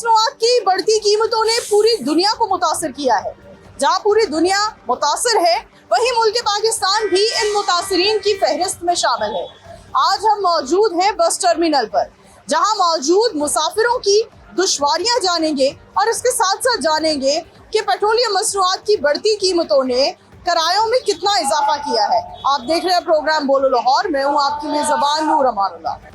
मसनूआत की बढ़ती कीमतों ने पूरी दुनिया को मुतासिर किया है। जहाँ पूरी दुनिया मुतासिर है, वहीं मुल्क पाकिस्तान भी इन मुतासिरीन की फहरिस्त में शामिल है। आज हम मौजूद हैं बस टर्मिनल पर, जहाँ मौजूद मुसाफिरों की दुश्वारियां जानेंगे और इसके साथ साथ जानेंगे कि पेट्रोलियम मसनूआत की बढ़ती कीमतों ने किरायों में कितना इजाफा किया है। आप देख रहे हैं प्रोग्राम बोलो लाहौर, मैं हूँ आपकी मेज़बान नूर अमानुल्लाह।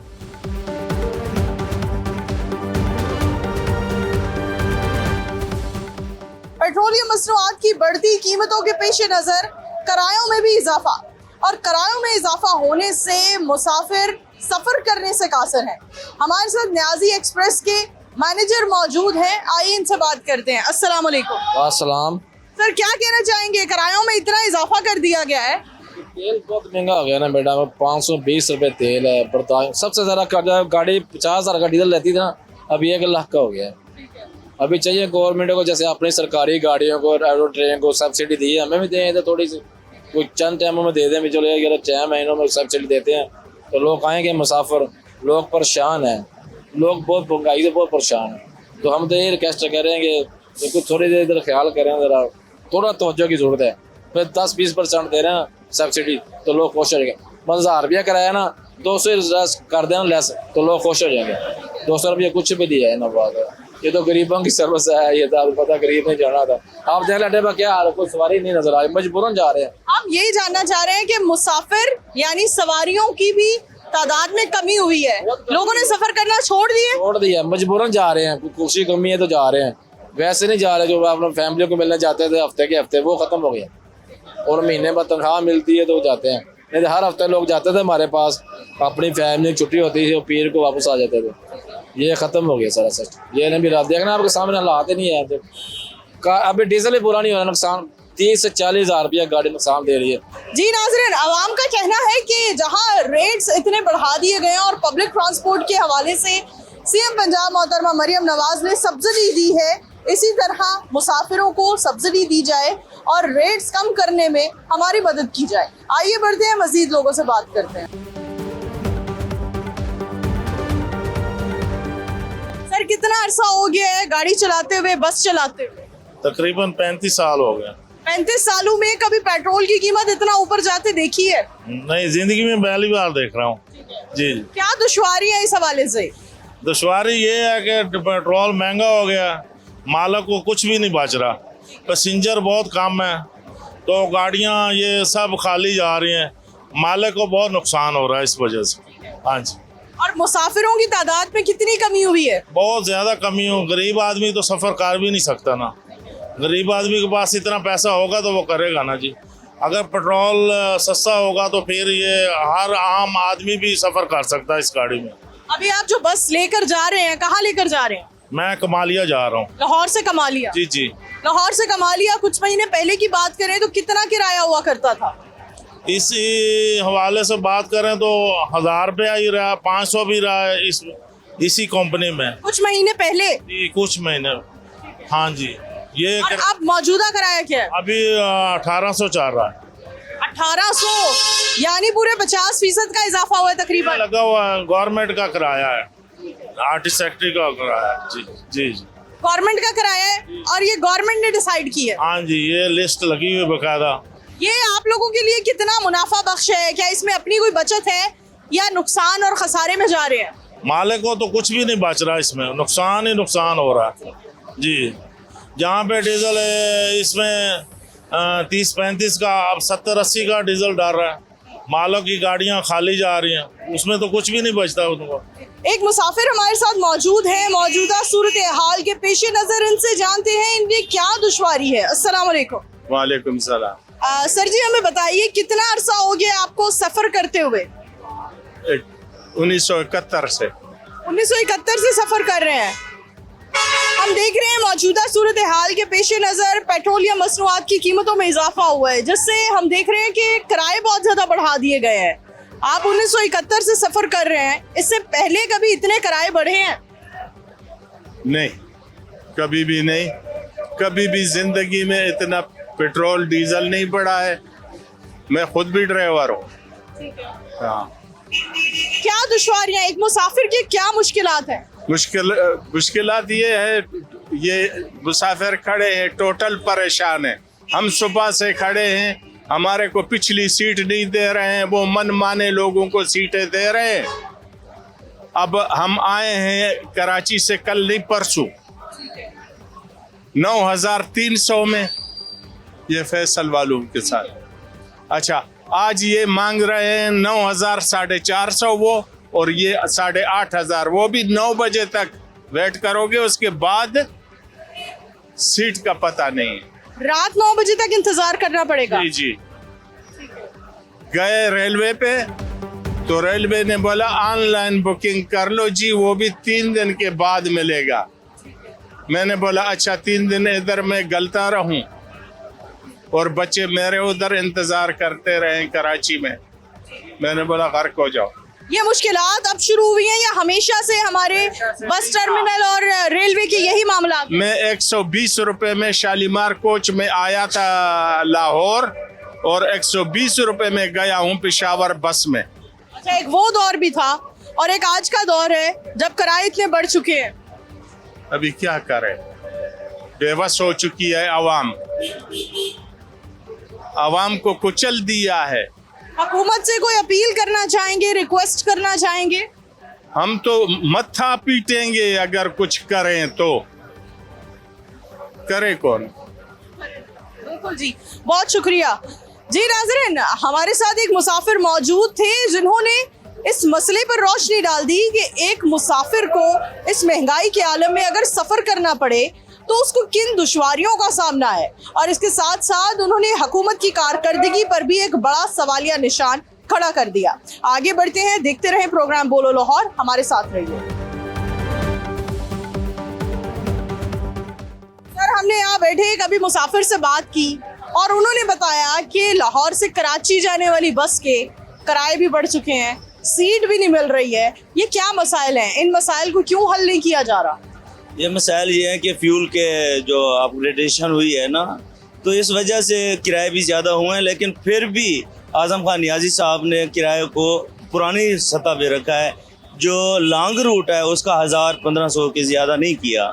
पेट्रोलियम मसनूआत की बढ़ती कीमतों के पेश नज़र किरायों में भी इजाफा, और किरायों में इजाफा होने से मुसाफिर सफ़र करने से कासिर हैं। हमारे साथ न्याजी एक्सप्रेस के मैनेजर मौजूद हैं, आइए इनसे बात करते हैं। अस्सलाम वालेकुम। अस्सलाम। सर, क्या कहना चाहेंगे, किरायों में इतना इजाफा कर दिया गया है? तेल बहुत महंगा हो गया ना बेटा, 520 रुपये तेल है। बर्दाश्त सबसे ज़्यादा कर्जा, गाड़ी 50,000 का डीजल रहती थी ना, अभी 1 लाख का हो गया है। अभी चाहिए गवर्नमेंट को, जैसे अपनी सरकारी गाड़ियों को, एरो ट्रेन को सब्सिडी दी है, हमें भी दें तो थोड़ी सी, कोई चंद टाइमों में दे दें भी, चलो अगर 6 महीनों में सब्सिडी देते हैं तो लोग आएंगे मुसाफिर। लोग परेशान हैं, लोग बहुत महंगाई से बहुत परेशान हैं। तो हम तो ये रिक्वेस्ट करेंगे कि कुछ थोड़ी देर इधर ख्याल करें, ज़रा थोड़ा तवज्जो की ज़रूरत है। फिर 10-20% दे रहे हैं सब्सिडी तो लोग खुश हो जाएंगे। 1000 रुपया कराया ना, 200 कर देना लेस तो लोग खुश हो जाएंगे। 200 रुपया कुछ भी दिया है ना, बात है। ये तो गरीबों की सर्विस है, ये तो पता गरीब नहीं जाना था। आप देख अड्डे पर क्या हाल है, कोई सवारी नहीं नजर आ रही, मजबूरन जा रहे हैं। हम यही जानना चाह रहे हैं कि मुसाफिर यानी सवारियों की भी तादाद में कमी हुई है, लोगों ने सफर करना छोड़ दिया, मजबूरन जा रहे हैं। खुशी कमी है तो जा रहे हैं, वैसे नहीं जा रहे। जो अपने फैमिली को मिलने जाते थे हफ्ते के हफ्ते, वो खत्म हो गया। और महीने में तनख्वाह मिलती है तो जाते हैं, नहीं तो हर हफ्ते लोग जाते थे हमारे पास, अपनी फैमिली की छुट्टी होती थी, पीर को वापस आ जाते थे। ये खत्म हो गया सारा सिस्टम। ये नहीं भी रात देखना, आपके सामने हालात ही नहीं है। तो अभी डीजल ही पूरा नहीं हो रहा, नुकसान 30 से 40 हज़ार रुपया गाड़ी नुकसान दे रही है। जी नाज़रीन, आवाम का कहना है कि जहां रेट्स इतने बढ़ा दिए गए हैं और पब्लिक ट्रांसपोर्ट के हवाले से सीएम पंजाब मोहतरमा मरियम नवाज ने सब्सिडी दी है, इसी तरह मुसाफिरों को सब्सिडी दी जाए और रेट्स कम करने में हमारी मदद की जाए। आइए बढ़ते हैं, मजीद लोगों से बात करते हैं। सर, कितना अरसा हो गया है गाड़ी चलाते हुए, बस चलाते हुए? तकरीबन 35 साल हो गए। 35 सालों में कभी पेट्रोल की कीमत इतना ऊपर जाते देखी है? नहीं, जिंदगी में पहली बार देख रहा हूँ। जी। क्या दुश्वारी है इस हवाले से? दुश्वारी ये है कि पेट्रोल महंगा हो गया, मालक को कुछ भी नहीं बच रहा, पैसेंजर बहुत कम है, तो गाड़ियाँ ये सब खाली जा रही हैं, मालक को बहुत नुकसान हो रहा है इस वजह से। हाँ जी। और मुसाफिरों की तादाद में कितनी कमी हुई है? बहुत ज़्यादा कमी हो। गरीब आदमी तो सफ़र कर भी नहीं सकता ना, गरीब आदमी के पास इतना पैसा होगा तो वो करेगा ना जी। अगर पेट्रोल सस्ता होगा तो फिर ये हर आम आदमी भी सफ़र कर सकता है इस गाड़ी में। अभी आप जो बस लेकर जा रहे हैं, कहाँ लेकर जा रहे हैं? मैं कमालिया जा रहा हूँ। लाहौर से कमालिया? जी जी। लाहौर से कमालिया कुछ महीने पहले की बात करें तो कितना किराया हुआ करता था? इसी हवाले से बात करें तो 1000 रुपया ही रहा, 500 भी रहा है इसी कंपनी में कुछ महीने पहले? जी, कुछ महीने। हाँ जी। ये और अब मौजूदा किराया क्या है? अभी 1800 चल रहा है। 1800 यानी पूरे 50% का इजाफा हुआ है तकरीबन। लगा हुआ है, गवर्नमेंट का किराया है, आर्टिस्ट सेक्रेटरी का किराया है। जी जी जी। गवर्नमेंट का किराया है और ये गवर्नमेंट ने डिसाइड की है? हाँ जी, ये लिस्ट लगी हुई बकायदा। ये आप लोगों के लिए कितना मुनाफा बख्श है? क्या इसमें अपनी कोई बचत है या नुकसान और खसारे में जा रहे हैं? मालिक को तो कुछ भी नहीं बच रहा, इसमें नुकसान ही नुकसान हो रहा है जी। जहाँ पे डीजल है इसमें 30-35 का, अब 70-80 का डीजल डाल रहा है, मालों की गाड़ियाँ खाली जा रही हैं, उसमें तो कुछ भी नहीं बचता उनको। एक मुसाफिर हमारे साथ मौजूद है, मौजूदा सूरत हाल के पेश नज़र इनसे जानते हैं इनकी क्या दुश्वारी है। अस्सलाम वालेकुम। वालेकुम सलाम। सर जी, हमें बताइए कितना अरसा हो गया आपको सफ़र करते हुए? 1971 से। 1971 से सफ़र कर रहे हैं। हम देख रहे हैं मौजूदा सूरत हाल के पेश नज़र पेट्रोलियम मसनूआत की कीमतों में इजाफा हुआ है, जिससे हम देख रहे हैं कि किराए बहुत ज़्यादा बढ़ा दिए गए हैं। आप 1971 से सफ़र कर रहे हैं, इससे पहले कभी इतने किराए बढ़े हैं? नहीं, कभी भी नहीं, कभी भी जिंदगी में इतना पेट्रोल डीजल नहीं बढ़ा है। मैं खुद भी ड्राइवर हूँ। हाँ। क्या दुश्वारियाँ, एक मुसाफिर की क्या मुश्किलात हैं? मुश्किलात ये है, ये मुसाफिर खड़े हैं, टोटल परेशान है। हम सुबह से खड़े हैं, हमारे को पिछली सीट नहीं दे रहे हैं, वो मनमाने लोगों को सीटें दे रहे हैं। अब हम आए हैं कराची से कल नहीं परसों, 9300 में ये फैसल वालों के साथ। अच्छा, आज ये मांग रहे हैं 9000, 450 वो, और ये 8500, वो भी 9 बजे तक वेट करोगे, उसके बाद सीट का पता नहीं। रात 9 बजे तक इंतजार करना पड़ेगा। जी जी। गए रेलवे पे तो रेलवे ने बोला ऑनलाइन बुकिंग कर लो जी, वो भी 3 दिन के बाद मिलेगा। मैंने बोला अच्छा 3 दिन इधर मैं गलता रहूं और बच्चे मेरे उधर इंतजार करते रहे कराची में। मैंने बोला गर्क हो जाओ। ये मुश्किलात अब शुरू हुई हैं या हमेशा से हमारे बस टर्मिनल और रेलवे के यही मामला? मैं 120 रुपए में शालीमार कोच में आया था लाहौर, और 120 रुपए में गया हूँ पेशावर बस में। अच्छा, एक वो दौर भी था और एक आज का दौर है जब किराए इतने बढ़ चुके हैं। अभी क्या करें, बेबस हो चुकी है आवाम, आवाम को कुचल दिया है। हुकूमत से कोई अपील करना चाहेंगे, रिक्वेस्ट करना चाहेंगे? हम तो मत्था पीटेंगे अगर कुछ करें तो, करे कौन। बिल्कुल जी, बहुत शुक्रिया जी। नाज़रीन, हमारे साथ एक मुसाफिर मौजूद थे जिन्होंने इस मसले पर रोशनी डाल दी कि एक मुसाफिर को इस महंगाई के आलम में अगर सफ़र करना पड़े तो उसको किन दुश्वारियों का सामना है, और इसके साथ साथ उन्होंने हुकूमत की कारकर्दगी पर भी एक बड़ा सवालिया निशान खड़ा कर दिया। आगे बढ़ते हैं, देखते रहें प्रोग्राम बोलो लाहौर, हमारे साथ रहिए। सर, हमने यहाँ बैठे एक अभी मुसाफिर से बात की और उन्होंने बताया कि लाहौर से कराची जाने वाली बस के किराए भी बढ़ चुके हैं, सीट भी नहीं मिल रही है। ये क्या मसाइल हैं? इन मसाइल को क्यों हल नहीं किया जा रहा? ये मसाइल ये है कि फ्यूल के जो अपग्रेडेशन हुई है ना, तो इस वजह से किराए भी ज़्यादा हुए हैं, लेकिन फिर भी आज़म खान नियाज़ी साहब ने किराए को पुरानी सतह पे रखा है। जो लॉन्ग रूट है उसका 1000-1500 के ज़्यादा नहीं किया,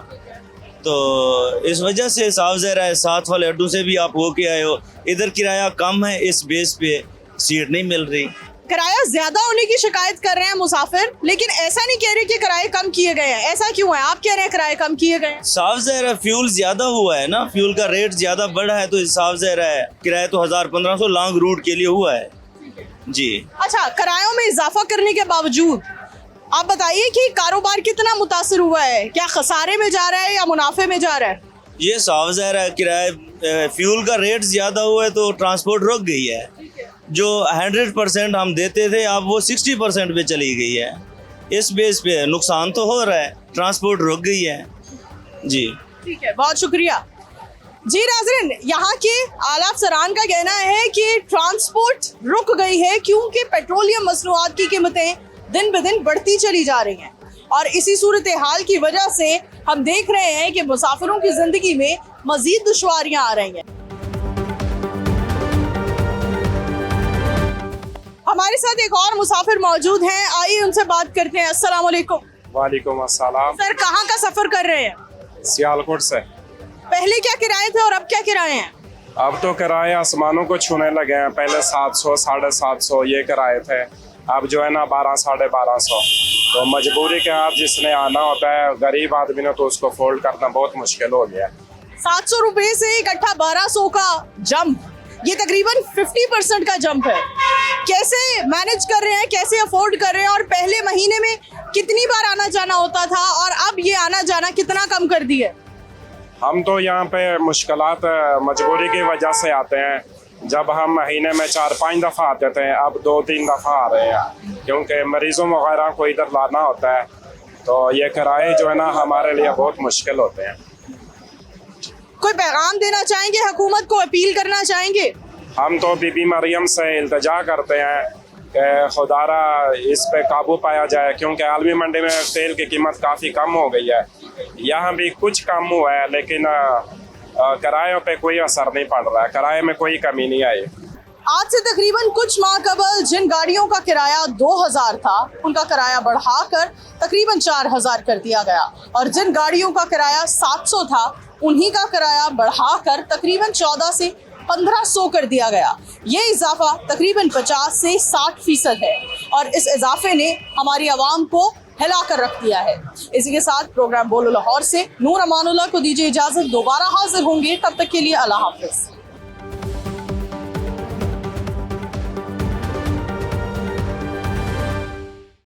तो इस वजह से साफ ज़ाहिर है साथ वाले अड्डों से भी आप हो के आए हो, इधर किराया कम है, इस बेस पे सीट नहीं मिल रही। किराया ज्यादा होने की शिकायत कर रहे हैं मुसाफिर, लेकिन ऐसा नहीं कह रहे कि किराए कम किए गए हैं। ऐसा क्यों है? आप कह रहे हैं किराए कम किए गए हैं। साफ ज़ाहिर है फ्यूल ज़्यादा हुआ है ना, फ्यूल का रेट ज़्यादा बढ़ा है, तो साफ ज़ाहिर है किराया तो 1000-1500 लॉन्ग रूट के लिए हुआ है जी। अच्छा, किरायों में इजाफा करने के बावजूद आप बताइए कि कारोबार कितना मुतासर हुआ है? क्या खसारे में जा रहा है या मुनाफे में जा रहा है? ये साफ ज़ाहिर है किराए फ्यूल का रेट ज़्यादा हुआ है तो ट्रांसपोर्ट रुक गई है। जो 100% हम देते थे अब वो 60% पे चली गई है। इस बेस पे नुकसान तो हो रहा है, ट्रांसपोर्ट रुक गई है जी। ठीक है, बहुत शुक्रिया जी। नाज़रीन, यहाँ के आला अफसरान का कहना है कि ट्रांसपोर्ट रुक गई है क्योंकि पेट्रोलियम मसनूआत की कीमतें दिन ब दिन बढ़ती चली जा रही हैं, और इसी सूरत हाल की वजह से हम देख रहे हैं कि मुसाफिरों की जिंदगी में मजीद दुश्वारियां आ रही हैं। हमारे साथ एक और मुसाफिर मौजूद हैं, आइए उनसे बात करते हैं। अस्सलाम वालेकुम। वालेकुम अस्सलाम। सर, कहाँ का सफर कर रहे हैं? सियालकोट से। पहले क्या किराए थे और अब क्या किराए हैं? अब तो किराए आसमानों को छूने लगे हैं। पहले 700, 750 ये किराए थे, अब जो है ना 1200-1250। तो मजबूरी के आप जिसने आना होता है गरीब आदमी ने, तो उसको फोल्ड करना बहुत मुश्किल हो गया। 700 रुपए से इकट्ठा 1200 का जंप, ये तकरीबन 50% का जंप है। कैसे मैनेज कर रहे हैं, कैसे अफोर्ड कर रहे हैं, और पहले महीने में कितनी बार आना जाना होता था और अब ये आना जाना कितना कम कर दिया? हम तो यहाँ पे मुश्किलात मजबूरी की वजह से आते हैं। जब हम महीने में 4-5 दफ़ा आते थे, अब 2-3 दफ़ा आ रहे हैं क्योंकि मरीज़ों वगैरह को इधर लाना होता है, तो ये किराए जो है ना हमारे लिए बहुत मुश्किल होते हैं। कोई पैगाम देना चाहेंगे हुकूमत को, अपील करना चाहेंगे? हम तो बीबी मरियम से इल्तिजा करते हैं कि खुदारा इस पे काबू पाया जाए, क्योंकि आलमी मंडी में तेल की कीमत काफ़ी कम हो गई है। यहाँ भी कुछ कम हुआ है, लेकिन किरायों पे कोई असर नहीं पड़ रहा है, किराए में कोई कमी नहीं आई। आज से तकरीबन कुछ माह कबल जिन गाड़ियों का किराया 2000 था, उनका किराया बढ़ाकर तकरीबन 4000 कर दिया गया और जिन गाड़ियों का किराया 700 था, उन्हीं का किराया बढ़ाकर तकरीबन 14 से 1500 कर दिया गया। ये इजाफा तकरीबन 50 से 60% है और इस इजाफे ने हमारी आवाम को हिला कर रख दिया है। इसी के साथ प्रोग्राम बोलो लाहौर से नूर अमानुल्लाह को दीजिए इजाजत। दोबारा हाजिर होंगे, तब तक के लिए अल्लाह हाफिज।